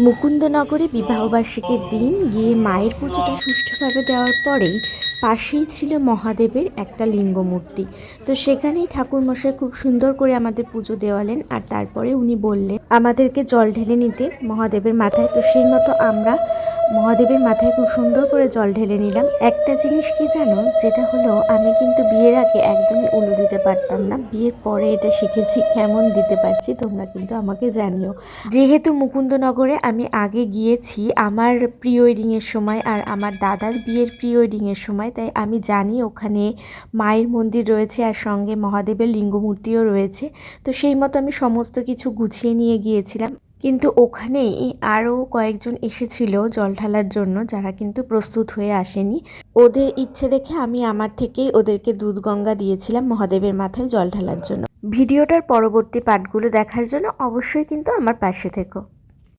মুকুন্দনগরে বিবাহবার্ষিকীর দিন গিয়ে মায়ের পুজোটা সুষ্ঠুভাবে দেওয়ার পরেই পাশেই ছিল মহাদেবের একটা লিঙ্গ মূর্তি। তো সেখানেই ঠাকুরমশাই খুব সুন্দর করে আমাদের পুজো দেওয়ালেন, আর তারপরে উনি বললেন আমাদেরকে জল ঢেলে নিতে মহাদেবের মাথায়। তো সেই মতো আমরা মহাদেবের মাথায় খুব সুন্দর করে জল ঢেলে নিলাম। একটা জিনিস কি জানো, যেটা হলো আমি কিন্তু বিয়ের আগে একদমই উলু দিতে পারতাম না, বিয়ের পরে এটা শিখেছি। কেমন দিতে পারছি তোমরা কিন্তু আমাকে জানিও। যেহেতু মুকুন্দনগরে আমি আগে গিয়েছি আমার প্রি ওয়েডিংয়ের সময় আর আমার দাদার বিয়ের প্রি ওয়েডিংয়ের সময়, তাই আমি জানি ওখানে মায়ের মন্দির রয়েছে আর সঙ্গে মহাদেবের লিঙ্গমূর্তিও রয়েছে। তো সেই মতো আমি সমস্ত কিছু গুছিয়ে নিয়ে গিয়েছিলাম। কিন্তু ওখানেই আরও কয়েকজন এসেছিল জল ঢালার জন্য, যারা কিন্তু প্রস্তুত হয়ে আসেনি। ওদের ইচ্ছে দেখে আমি আমার থেকেই ওদেরকে দুধ গঙ্গা দিয়েছিলাম মহাদেবের মাথায় জল ঢালার জন্য। ভিডিওটার পরবর্তী পার্টগুলো দেখার জন্য অবশ্যই কিন্তু আমার পাশে থেকো।